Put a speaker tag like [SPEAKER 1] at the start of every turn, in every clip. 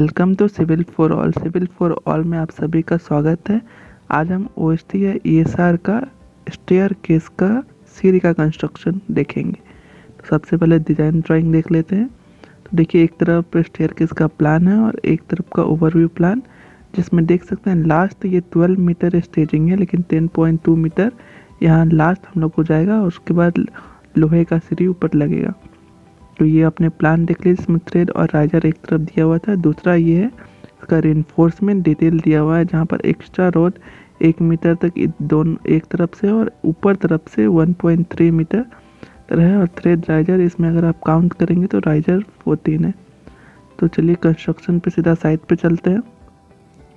[SPEAKER 1] Welcome to civil for all. Civil for all में आप सभी का स्वागत है। आज हम ओएसटी या ईएसआर का स्टेयर केस का सीढ़ी का कंस्ट्रक्शन देखेंगे। तो सबसे पहले डिज़ाइन ड्राइंग देख लेते हैं। तो देखिए, एक तरफ स्टेयर केस का प्लान है और एक तरफ का ओवरव्यू प्लान, जिसमें देख सकते हैं लास्ट ये 12 मीटर स्टेजिंग है, लेकिन 10.2 मीटर यहाँ लास्ट हम लोग को जाएगा और उसके बाद लोहे का सीढ़ी ऊपर लगेगा। तो ये अपने प्लान देख लीजिए, इसमें थ्रेड और राइजर एक तरफ दिया हुआ था। दूसरा ये है इसका रिइंफोर्समेंट डिटेल दिया हुआ है, जहाँ पर एक्स्ट्रा रोड 1 मीटर तक दोनों एक तरफ से और ऊपर तरफ से 1.3 मीटर है। और थ्रेड राइजर इसमें अगर आप काउंट करेंगे तो राइजर 14 है। तो चलिए कंस्ट्रक्शन पे सीधा साइड पे चलते हैं।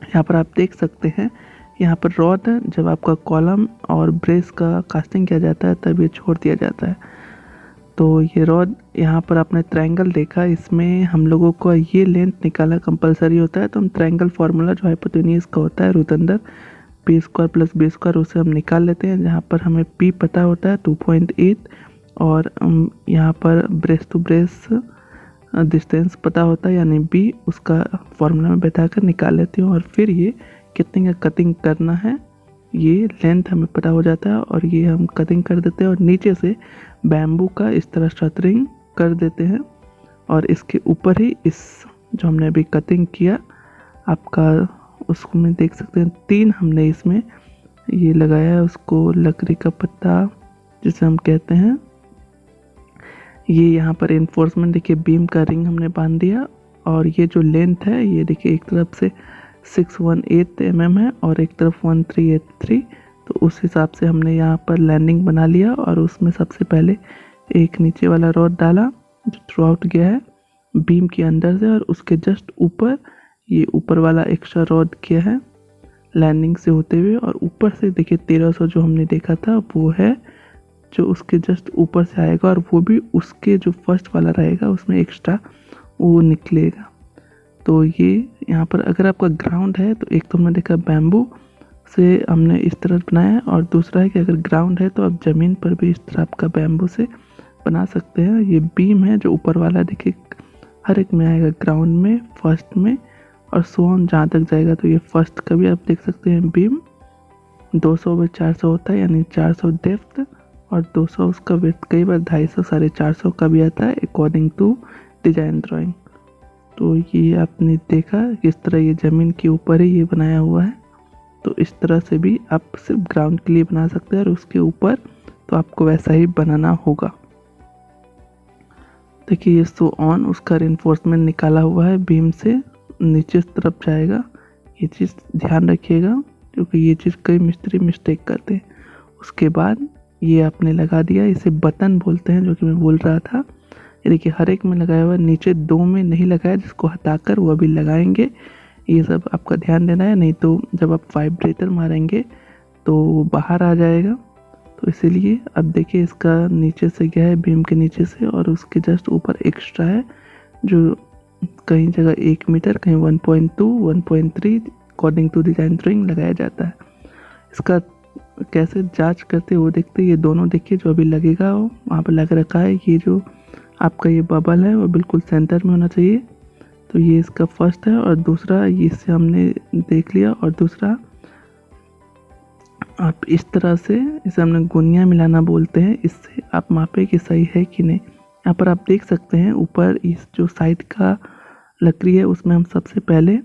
[SPEAKER 1] यहाँ पर आप देख सकते हैं, यहाँ पर रॉड जब आपका कॉलम और ब्रेस का कास्टिंग किया जाता है तब ये छोड़ दिया जाता है। तो ये रॉड यहाँ पर आपने ट्रायंगल देखा, इसमें हम लोगों को ये लेंथ निकाला कंपलसरी होता है। तो हम ट्रायंगल फार्मूला जो हाइपोटेन्यूज का होता है root under P square plus B square, उसे हम निकाल लेते हैं। जहाँ पर हमें पी पता होता है 2.8 और यहाँ पर ब्रेस टू ब्रेस डिस्टेंस पता होता है, यानी बी, उसका फार्मूला में बैठा कर निकाल लेती हूँ। और फिर ये कितनी का कटिंग करना है ये लेंथ हमें पता हो जाता है और ये हम कटिंग कर देते हैं और नीचे से बैम्बू का इस तरह शटरिंग कर देते हैं। और इसके ऊपर ही इस जो हमने अभी कटिंग किया आपका, उसको में देख सकते हैं 3 हमने इसमें ये लगाया है, उसको लकड़ी का पत्ता जिसे हम कहते हैं। ये यहाँ पर इन्फोर्समेंट देखिए, बीम का रिंग हमने बांध दिया। और ये जो लेंथ है ये देखिए, एक तरफ से 618 mm है और एक तरफ 1383। तो उस हिसाब से हमने यहाँ पर लैंडिंग बना लिया और उसमें सबसे पहले एक नीचे वाला रॉड डाला जो थ्रू आउट गया है बीम के अंदर से, और उसके जस्ट ऊपर ये ऊपर वाला एक्स्ट्रा रॉड किया है लैंडिंग से होते हुए। और ऊपर से देखिए 1300 जो हमने देखा था वो है जो उसके जस्ट ऊपर से आएगा, और वो भी उसके जो फर्स्ट वाला रहेगा उसमें एक्स्ट्रा वो निकलेगा। तो ये यहाँ पर अगर आपका ग्राउंड है तो एक तो हमने देखा बैम्बू से हमने इस तरह बनाया है, और दूसरा है कि अगर ग्राउंड है तो आप ज़मीन पर भी इस तरह आपका बैम्बू से बना सकते हैं। ये बीम है जो ऊपर वाला देखिए हर एक में आएगा, ग्राउंड में, फर्स्ट में और सोन जहाँ तक जाएगा। तो ये फर्स्ट का भी आप देख सकते हैं बीम 200/400 होता है, यानी 400 डेप्थ और 200 उसका विड्थ। कई बार 250 450 का भी आता है अकॉर्डिंग टू डिजाइन ड्राइंग। तो ये आपने देखा किस तरह ये ज़मीन के ऊपर ही ये बनाया हुआ है। तो इस तरह से भी आप सिर्फ ग्राउंड के लिए बना सकते हैं और उसके ऊपर तो आपको वैसा ही बनाना होगा। देखिए ये सो ऑन, उसका रिइंफोर्समेंट निकाला हुआ है बीम से नीचे तरफ जाएगा। ये चीज़ ध्यान रखिएगा क्योंकि ये चीज़ कई मिस्त्री मिस्टेक करते हैं। उसके बाद ये आपने लगा दिया, इसे बटन बोलते हैं जो कि मैं बोल रहा था। ये देखिए हर एक में लगाया हुआ, नीचे 2 में नहीं लगाया, जिसको हटाकर वो अभी लगाएंगे। ये सब आपका ध्यान देना है, नहीं तो जब आप वाइब्रेटर मारेंगे तो बाहर आ जाएगा। तो इसीलिए अब देखिए इसका नीचे से गया है बीम के नीचे से, और उसके जस्ट ऊपर एक्स्ट्रा है जो कहीं जगह 1 मीटर, कहीं 1.2 1.3 अकॉर्डिंग टू डिजाइन ड्राइंग लगाया जाता है। इसका कैसे जांच करते वो देखते। ये दोनों देखिए जो अभी लगेगा वहाँ पर लग रखा है। ये जो आपका ये बबल है वो बिल्कुल सेंटर में होना चाहिए। तो ये इसका फर्स्ट है, और दूसरा ये इससे हमने देख लिया। और दूसरा आप इस तरह से इसे हमने गुनिया मिलाना बोलते हैं, इससे आप मापे कि सही है कि नहीं। यहाँ पर आप देख सकते हैं ऊपर इस जो साइड का लकड़ी है उसमें हम सबसे पहले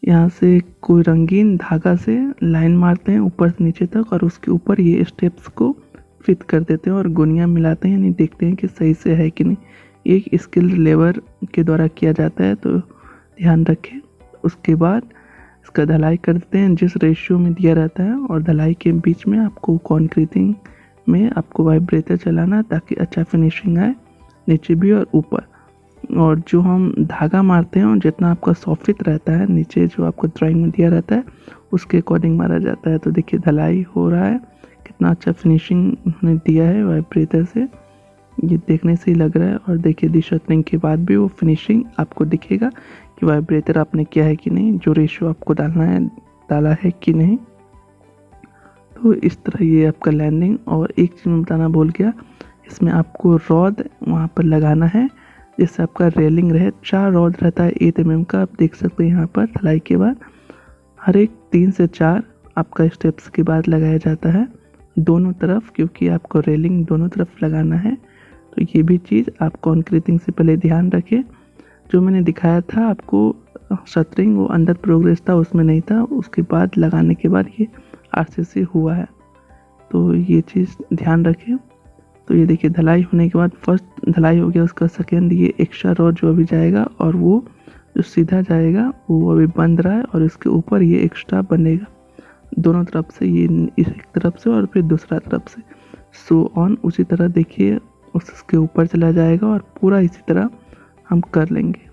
[SPEAKER 1] यहाँ से कोई रंगीन धागा से लाइन मारते हैं ऊपर से नीचे तक, और उसके ऊपर ये स्टेप्स को फिट कर देते हैं और गुनिया मिलाते हैं, यानी देखते हैं कि सही से है कि नहीं। एक स्किल्ड लेबर के द्वारा किया जाता है, तो ध्यान रखें। उसके बाद इसका धलाई कर देते हैं जिस रेशियो में दिया रहता है, और धलाई के बीच में आपको कॉन्क्रीटिंग में आपको वाइब्रेटर चलाना ताकि अच्छा फिनिशिंग आए नीचे भी और ऊपर। और जो हम धागा मारते हैं और जितना आपका सॉफिट रहता है नीचे जो आपको ड्राइंग में दिया रहता है उसके अकॉर्डिंग मारा जाता है। तो देखिए धलाई हो रहा है, कितना अच्छा फिनिशिंग उन्होंने दिया है वाइब्रेटर से, ये देखने से ही लग रहा है। और देखिए डिशटरिंग के बाद भी वो फिनिशिंग आपको दिखेगा कि वाइब्रेटर आपने किया है कि नहीं, जो रेशियो आपको डालना है डाला है कि नहीं। तो इस तरह ये आपका लैंडिंग। और एक चीज़ मैं बताना भूल गया, इसमें आपको रॉड वहाँ पर लगाना है जिससे आपका रेलिंग रहे। 4 रॉड रहता है 8 mm का, आप देख सकते हैं यहाँ पर ढलाई के बाद हर एक 3 से 4 आपका स्टेप्स के बाद लगाया जाता है दोनों तरफ, क्योंकि आपको रेलिंग दोनों तरफ लगाना है। तो ये भी चीज़ आप कॉन्क्रीटिंग से पहले ध्यान रखें। जो मैंने दिखाया था आपको शटरिंग, वो अंडर प्रोग्रेस था, उसमें नहीं था, उसके बाद लगाने के बाद ये RCC हुआ है, तो ये चीज़ ध्यान रखें। तो ये देखिए ढलाई होने के बाद फर्स्ट ढलाई हो गया, उसका सेकेंड ये एक्स्ट्रा रॉड जो अभी जाएगा और वो जो सीधा जाएगा वो अभी बंद रहा है और इसके ऊपर ये एक्स्ट्रा बनेगा दोनों तरफ से, ये एक तरफ से और फिर दूसरा तरफ से, सो ऑन। उसी तरह देखिए उसके ऊपर चला जाएगा और पूरा इसी तरह हम कर लेंगे।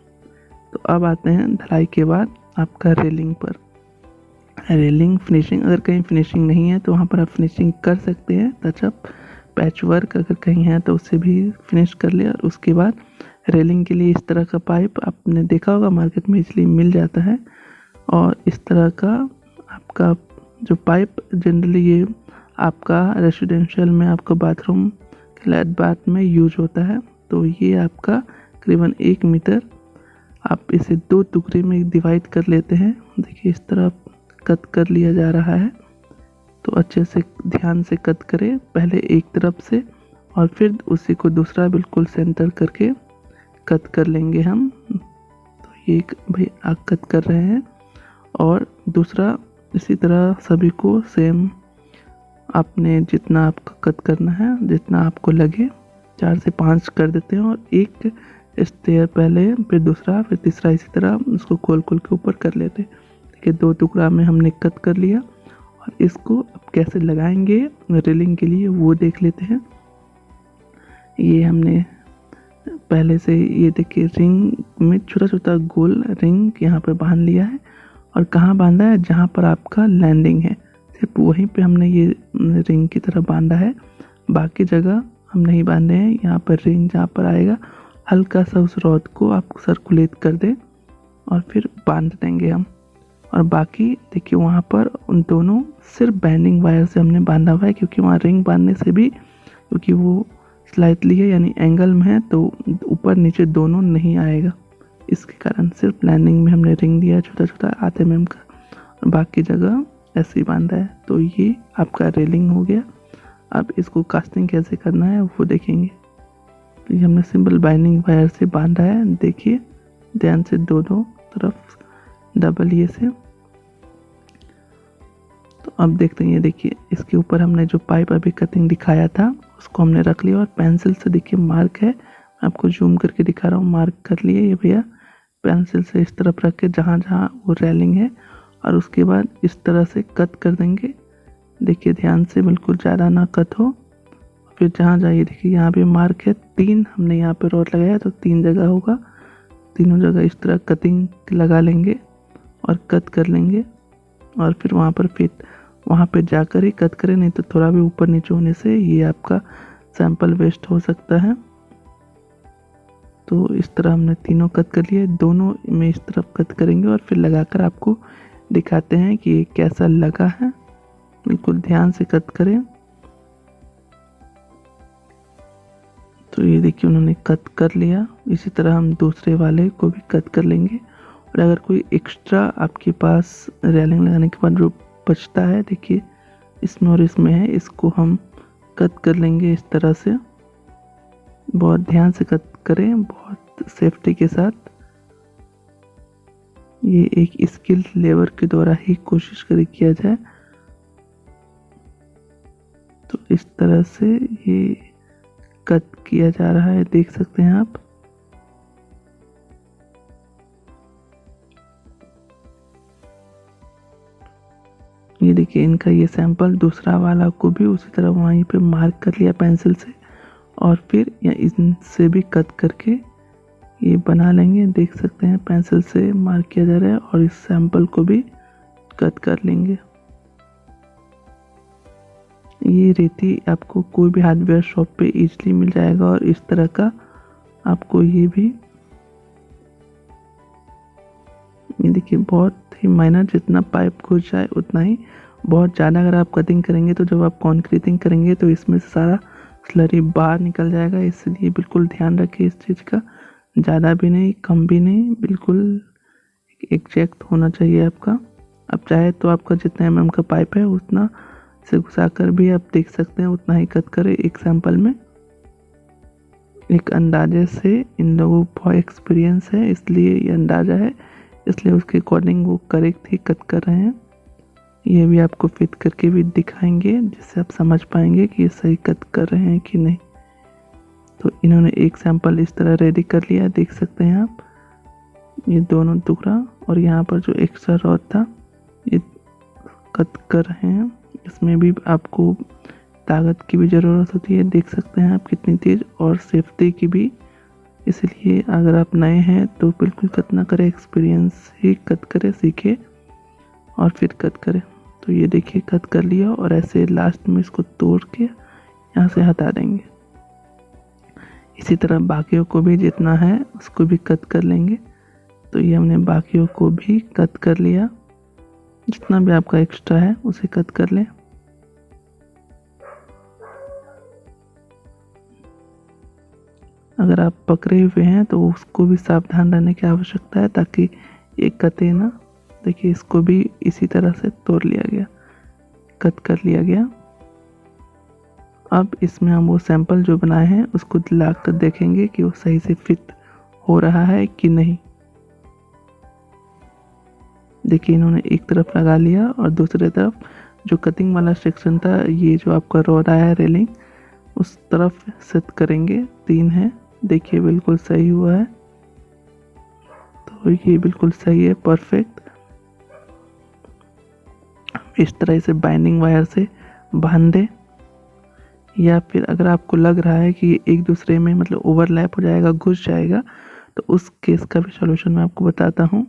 [SPEAKER 1] तो अब आते हैं ढलाई के बाद आपका रेलिंग पर। रेलिंग फिनिशिंग, अगर कहीं फिनिशिंग नहीं है तो वहाँ पर आप फिनिशिंग कर सकते हैं, टचअप पैच वर्क अगर कहीं है तो उससे भी फिनिश कर ले। और उसके बाद रेलिंग के लिए इस तरह का पाइप आपने देखा होगा मार्केट में, इसलिए मिल जाता है। और इस तरह का आपका जो पाइप जनरली ये आपका रेसिडेंशियल में आपका बाथरूम फ्लैट बाथ में यूज होता है। तो ये आपका करीबन 1 मीटर, आप इसे 2 टुकड़े में डिवाइड कर लेते हैं। देखिए इस तरह कट कर लिया जा रहा है, तो अच्छे से ध्यान से कट करें, पहले एक तरफ से और फिर उसी को दूसरा बिल्कुल सेंटर करके कट कर लेंगे हम। तो ये भाई आप कट कर रहे हैं और दूसरा इसी तरह सभी को सेम आपने जितना आपको कट करना है, जितना आपको लगे 4 से 5 कर देते हैं और एक स्टेयर पहले, फिर दूसरा, फिर तीसरा, इसी तरह उसको खोल खोल के ऊपर कर लेते हैं। देखिए 2 टुकड़ा में हमने कट कर लिया और इसको अब कैसे लगाएंगे रेलिंग के लिए वो देख लेते हैं। ये हमने पहले से ये देखिए रिंग में छोटा छोटा गोल रिंग यहाँ पे बांध लिया है और कहाँ बांधा है, जहाँ पर आपका लैंडिंग है सिर्फ वहीं पे हमने ये रिंग की तरह बांधा है, बाकी जगह हम नहीं बांधे हैं। यहाँ पर रिंग जहाँ पर आएगा हल्का सा उस रॉड को आप सर्कुलेट कर दें और फिर बांध देंगे हम। और बाकी देखिए वहाँ पर उन दोनों सिर्फ बैंडिंग वायर से हमने बांधा हुआ है, क्योंकि वहाँ रिंग बांधने से भी, क्योंकि वो स्लाइटली है यानी एंगल में है, तो ऊपर नीचे दोनों नहीं आएगा, इसके कारण सिर्फ लैंडिंग में हमने रिंग दिया छोटा छोटा 8 mm का और बाकी जगह ऐसे ही बांधा है। तो ये आपका रेलिंग हो गया। अब इसको कास्टिंग कैसे करना है वो देखेंगे। तो ये हमने सिंपल बाइंडिंग वायर से बांधा है, देखिए ध्यान से दोनों तरफ डबल ये से। तो अब देखते हैं, ये देखिए इसके ऊपर हमने जो पाइप अभी कटिंग दिखाया था उसको हमने रख लिया और पेंसिल से देखिए मार्क है, मैं आपको जूम करके दिखा रहा हूँ, मार्क कर लिए ये भैया पेंसिल से इस तरफ रख के जहाँ जहाँ वो रेलिंग है, और उसके बाद इस तरह से कट कर देंगे। देखिए ध्यान से, बिल्कुल ज़्यादा ना कट हो। फिर जहाँ जाइए देखिए यहाँ पे मार्क है 3, हमने यहाँ पे रॉड लगाया तो 3 जगह होगा, तीनों जगह इस तरह कटिंग लगा लेंगे और कट कर लेंगे। और फिर वहाँ पे जाकर ही कट करें, नहीं तो थोड़ा भी ऊपर नीचे होने से ये आपका सैंपल वेस्ट हो सकता है। तो इस तरह हमने तीनों कट कर लिए, दोनों में इस तरफ कट करेंगे और फिर लगाकर आपको दिखाते हैं कि ये कैसा लगा है। बिल्कुल ध्यान से कट करें। तो ये देखिए उन्होंने कट कर लिया, इसी तरह हम दूसरे वाले को भी कट कर लेंगे। और अगर कोई एक्स्ट्रा आपके पास रेलिंग लगाने के बाद जो बचता है, देखिए इसमें और इसमें है, इसको हम कट कर लेंगे इस तरह से। बहुत ध्यान से कट करें, बहुत सेफ्टी के साथ। ये एक स्किल लेबर के द्वारा ही कोशिश कर किया जाए। तो इस तरह से ये कट किया जा रहा है, देख सकते हैं आप। ये देखिए इनका ये सैंपल, दूसरा वाला को भी उसी तरह वहीं पे मार्क कर लिया पेंसिल से और फिर इनसे भी कट करके ये बना लेंगे। देख सकते हैं पेंसिल से मार्क किया जा रहा है और इस सैंपल को भी कट कर लेंगे। ये रेती आपको कोई भी हार्डवेयर शॉप पे इजीली मिल जाएगा और इस तरह का आपको ये भी, ये देखिए बहुत ही माइनर, जितना पाइप घुस जाए उतना ही। बहुत ज़्यादा अगर आप कटिंग करेंगे तो जब आप कॉन्क्रीटिंग करेंगे तो इसमें से सारा स्लरी बाहर निकल जाएगा, इसलिए बिल्कुल ध्यान रखिए इस चीज़ का। ज़्यादा भी नहीं कम भी नहीं, बिल्कुल एग्जैक्ट होना चाहिए आपका। आप चाहे तो आपका जितना mm का पाइप है उतना से घुसाकर भी आप देख सकते हैं, उतना ही कट करें एक सैंपल में। एक अंदाजे से इन लोगों को बहुत एक्सपीरियंस है इसलिए ये अंदाज़ा है, इसलिए उसके अकॉर्डिंग वो करेक्ट ही कट कर रहे हैं। ये भी आपको फिट करके भी दिखाएंगे जिससे आप समझ पाएंगे कि ये सही कट कर रहे हैं कि नहीं। तो इन्होंने एक सैंपल इस तरह रेडी कर लिया, देख सकते हैं आप ये दोनों टुकड़ा, और यहाँ पर जो एक्स्ट्रा रॉड था ये कट कर रहे हैं। इसमें भी आपको ताकत की भी ज़रूरत होती है, देख सकते हैं आप कितनी तेज़, और सेफ्टी की भी। इसलिए अगर आप नए हैं तो बिल्कुल कट ना करें, एक्सपीरियंस ही कट करें, सीखे और फिर कट करें। तो ये देखिए कट कर लिया, और ऐसे लास्ट में इसको तोड़ के यहाँ से हटा देंगे। इसी तरह बाकियों को भी जितना है उसको भी कट कर लेंगे। तो ये हमने बाकियों को भी कट कर लिया, जितना भी आपका एक्स्ट्रा है उसे कट कर लें। अगर आप पकड़े हुए हैं तो उसको भी सावधान रहने की आवश्यकता है ताकि ये कटे ना। देखिए इसको भी इसी तरह से तोड़ लिया गया, कट कर लिया गया। अब इसमें हम वो सैंपल जो बनाए हैं उसको दिला कर देखेंगे कि वो सही से फिट हो रहा है कि नहीं। देखिए इन्होंने एक तरफ लगा लिया और दूसरी तरफ जो कटिंग वाला सेक्शन था, ये जो आपका रॉड आया है रेलिंग, उस तरफ सेट करेंगे। 3 है, देखिए बिल्कुल सही हुआ है। तो ये बिल्कुल सही है, परफेक्ट। इस तरह से बाइंडिंग वायर से बांध दें, या फिर अगर आपको लग रहा है कि एक दूसरे में मतलब ओवरलैप हो जाएगा, घुस जाएगा, तो उस केस का भी सॉल्यूशन मैं आपको बताता हूँ।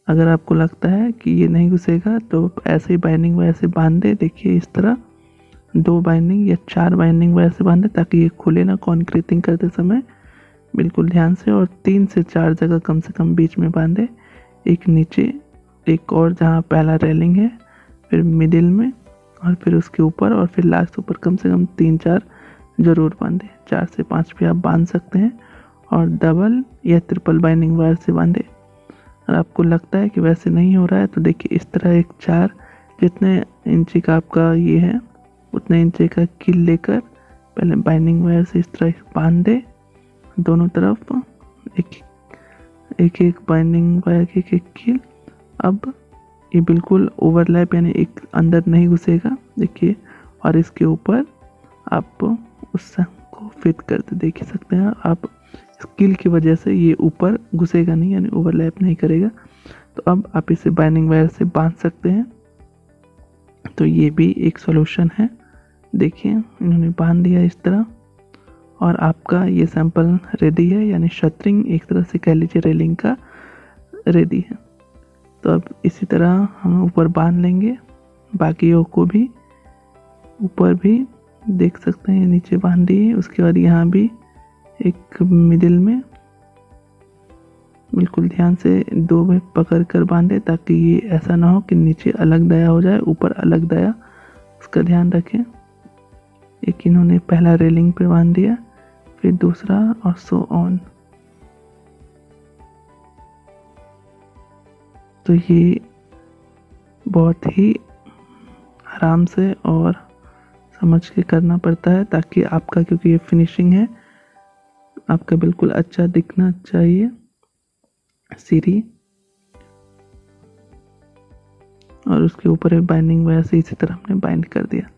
[SPEAKER 1] अगर आपको लगता है कि ये नहीं घुसेगा तो ऐसे ही बाइंडिंग वायर से बांध दे। देखिए इस तरह 2 बाइंडिंग या 4 बाइंडिंग वायर से बांधे ताकि ये खुले ना कॉन्क्रीटिंग करते समय, बिल्कुल ध्यान से। और 3 से 4 जगह कम से कम बीच में बांधे, एक नीचे, एक और जहाँ पहला रेलिंग है, फिर मिडिल में, और फिर उसके ऊपर, और फिर लास्ट ऊपर। कम से कम 3-4 ज़रूर बांधे, 4 से 5 भी आप बांध सकते हैं। और डबल या ट्रिपल बाइंडिंग वायर से बांधे। अगर आपको लगता है कि वैसे नहीं हो रहा है तो देखिए इस तरह एक 4 जितने इंची का आपका ये है उतने इंची का कील लेकर पहले बाइंडिंग वायर से इस तरह बांध दे दोनों तरफ, एक एक बाइंडिंग वायर की एक कील। अब ये बिल्कुल ओवरलैप यानी एक अंदर नहीं घुसेगा, देखिए। और इसके ऊपर आप उस को फिट कर दे, देख सकते हैं आप। स्किल की वजह से ये ऊपर घुसेगा नहीं, यानी ओवरलैप नहीं करेगा। तो अब आप इसे बाइंडिंग वायर से बांध सकते हैं। तो ये भी एक सॉल्यूशन है। देखिए इन्होंने बांध दिया इस तरह, और आपका ये सैंपल रेडी है, यानी शटरिंग एक तरह से कह लीजिए रेलिंग का रेडी है। तो अब इसी तरह हम ऊपर बांध लेंगे, बाकियों को भी ऊपर भी देख सकते हैं नीचे बांध दिए। उसके बाद यहाँ भी एक मिडिल में बिल्कुल ध्यान से 2 में पकड़ कर बांधे ताकि ये ऐसा ना हो कि नीचे अलग दाया हो जाए, ऊपर अलग दाया, उसका ध्यान रखें। एक इन्होंने पहला रेलिंग पे बांध दिया, फिर दूसरा, और सो ऑन। तो ये बहुत ही आराम से और समझ के करना पड़ता है ताकि आपका, क्योंकि ये फिनिशिंग है, आपका बिल्कुल अच्छा दिखना चाहिए सीढ़ी। और उसके ऊपर एक बाइंडिंग वायर से इसी तरह हमने बाइंड कर दिया।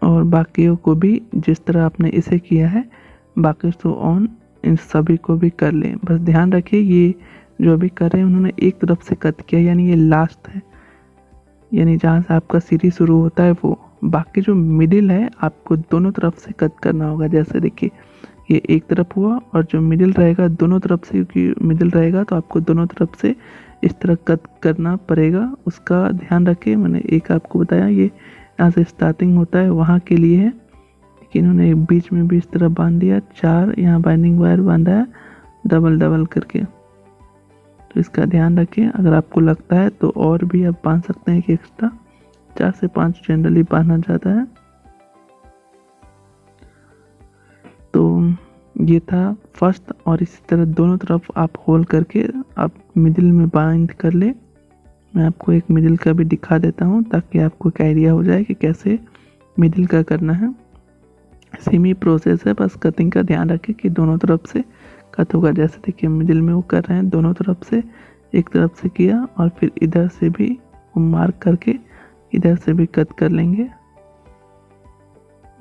[SPEAKER 1] और बाकियों को भी जिस तरह आपने इसे किया है, बाकी तो ऑन इन सभी को भी कर लें। बस ध्यान रखिए ये जो अभी कर रहे हैं उन्होंने एक तरफ से कट किया, यानी ये लास्ट है, यानी जहाँ से आपका सीढ़ी शुरू होता है वो। बाकी जो मिडिल है आपको दोनों तरफ से कट करना होगा। जैसे देखिए ये एक तरफ हुआ, और जो मिडिल रहेगा दोनों तरफ से, क्योंकि मिडिल रहेगा तो आपको दोनों तरफ से इस तरह कट करना पड़ेगा। उसका ध्यान रखें। मैंने एक आपको बताया ये यहाँ से स्टार्टिंग होता है वहाँ के लिए है, लेकिन इन्होंने बीच में भी इस तरह बांध दिया। 4 यहाँ बाइंडिंग वायर बांधा है डबल डबल करके। तो इसका ध्यान रखें। अगर आपको लगता है तो और भी आप बांध सकते हैं कि एक्स्ट्रा 4 से 5 जनरली बांधना चाहता है। तो ये था फर्स्ट, और इसी तरह दोनों तरफ आप होल करके आप मिडिल में बाइंड कर ले। मैं आपको एक मिडिल का भी दिखा देता हूँ ताकि आपको एक आइडिया हो जाए कि कैसे मिडिल का करना है। सेम ही प्रोसेस है, बस कटिंग का ध्यान रखें कि दोनों तरफ से कट होगा। जैसे देखिए मिडिल में वो कर रहे हैं, दोनों तरफ से, एक तरफ से किया और फिर इधर से भी वो मार्क करके इधर से भी कट कर लेंगे।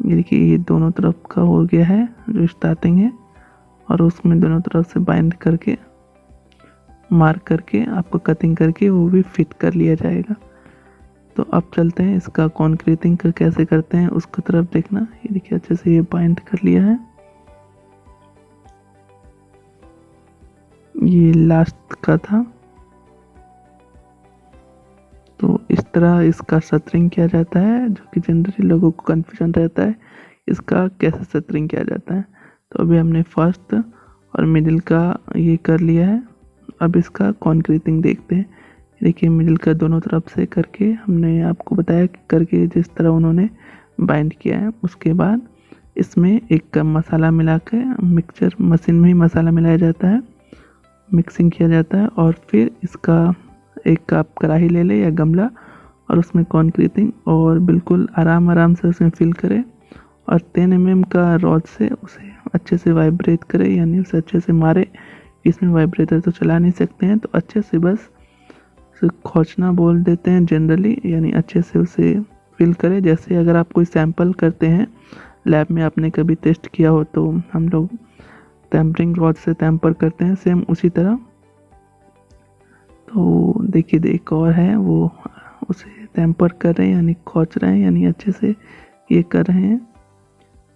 [SPEAKER 1] ये देखिए ये दोनों तरफ का हो गया है जो स्टार्टिंग है, और उसमें दोनों तरफ से बाइंड करके मार्क करके आपको कटिंग करके वो भी फिट कर लिया जाएगा। तो अब चलते हैं इसका कॉन्क्रीटिंग का कैसे करते हैं उसको तरफ देखना। ये देखिए अच्छे से ये बाइंड कर लिया है। ये लास्ट का था। तो इस तरह इसका शटरिंग किया जाता है, जो कि जनरली लोगों को कन्फ्यूजन रहता है इसका कैसे शटरिंग किया जाता है। तो अभी हमने फर्स्ट और मिडिल का ये कर लिया है। अब इसका कॉन्क्रीटिंग देखते हैं। देखिए मिडिल का दोनों तरफ से करके हमने आपको बताया कि करके जिस तरह उन्होंने बाइंड किया है। उसके बाद इसमें एक मसाला मिला के मिक्सचर मशीन में ही मसाला मिलाया जाता है, मिक्सिंग किया जाता है, और फिर इसका एक आप कढ़ाई ले ले या गमला और उसमें कॉन्क्रीटिंग और बिल्कुल आराम से उसमें फिल करें और 10 mm का रॉड से उसे अच्छे से वाइब्रेट करें, यानी उसे अच्छे से मारे। इसमें वाइब्रेटर तो चला नहीं सकते हैं, तो अच्छे से बस उसे खोचना बोल देते हैं जनरली, यानी अच्छे से उसे फिल करें। जैसे अगर आप कोई सैंपल करते हैं लैब में, आपने कभी टेस्ट किया हो, तो हम लोग टेम्परिंग रॉड से टेम्पर करते हैं, सेम उसी तरह। तो देखिए एक और है, वो उसे टेम्पर कर रहे हैं यानी खोच रहे हैं, यानी अच्छे से ये कर रहे हैं।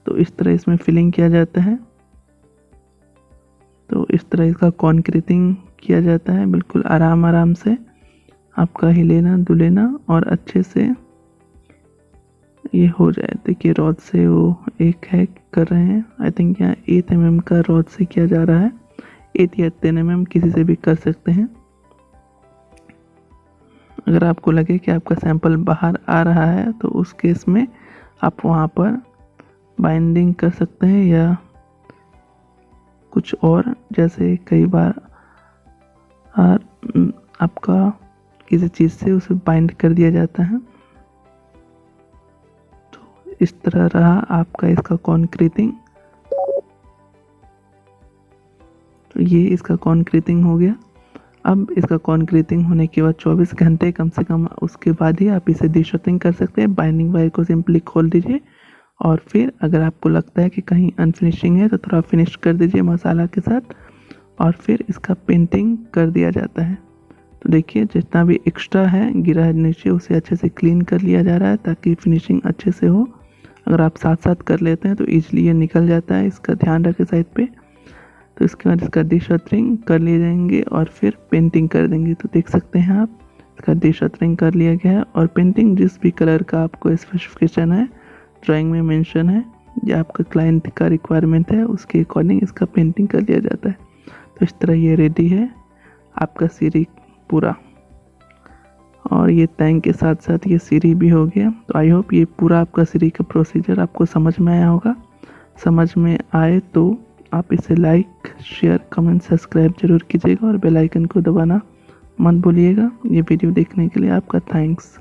[SPEAKER 1] तो इस तरह इसमें फिलिंग किया जाता है। तो इस तरह इसका कॉन्क्रीटिंग किया जाता है, बिल्कुल आराम से आपका हिलेना डुलेना और अच्छे से ये हो जाए। देखिए रॉड से वो एक है कर रहे हैं, आई थिंक यहाँ 8 mm का रॉड से किया जा रहा है। 8 या 10 mm किसी से भी कर सकते हैं। अगर आपको लगे कि आपका सैंपल बाहर आ रहा है तो उस केस में आप वहाँ पर बाइंडिंग कर सकते हैं या कुछ और, जैसे कई बार आपका किसी चीज़ से उसे बाइंड कर दिया जाता है। तो इस तरह रहा आपका इसका कॉन्क्रीटिंग। तो ये इसका कॉन्क्रीटिंग हो गया। अब इसका कॉन्क्रीटिंग होने के बाद 24 घंटे कम से कम उसके बाद ही आप इसे डिशटिंग कर सकते हैं। बाइंडिंग वायर को सिंपली खोल दीजिए और फिर अगर आपको लगता है कि कहीं अनफिनिशिंग है तो थोड़ा फिनिश कर दीजिए मसाला के साथ, और फिर इसका पेंटिंग कर दिया जाता है। तो देखिए जितना भी एक्स्ट्रा है गिरा है नीचे, उसे अच्छे से क्लीन कर लिया जा रहा है ताकि फिनिशिंग अच्छे से हो। अगर आप साथ साथ कर लेते हैं तो ईजिली ये निकल जाता है, इसका ध्यान रखें साइड पे। तो इसके बाद इसका डिशटरिंग कर लिए जाएंगे और फिर पेंटिंग कर देंगे। तो देख सकते हैं आप इसका डिशटरिंग कर लिया गया है, और पेंटिंग जिस भी कलर का आपको स्पेसिफिकेशन है ड्राइंग में मेंशन है या आपका क्लाइंट का रिक्वायरमेंट है उसके अकॉर्डिंग इसका पेंटिंग कर लिया जाता है। तो इस तरह ये रेडी है आपका सीढ़ी पूरा, और ये टैंक के साथ साथ ये सीढ़ी भी हो गया। तो आई होप ये पूरा आपका सीढ़ी का प्रोसीजर आपको समझ में आया होगा। समझ में आए तो आप इसे लाइक शेयर कमेंट सब्सक्राइब जरूर कीजिएगा और बेल आइकन को दबाना मत भूलिएगा। ये वीडियो देखने के लिए आपका थैंक्स।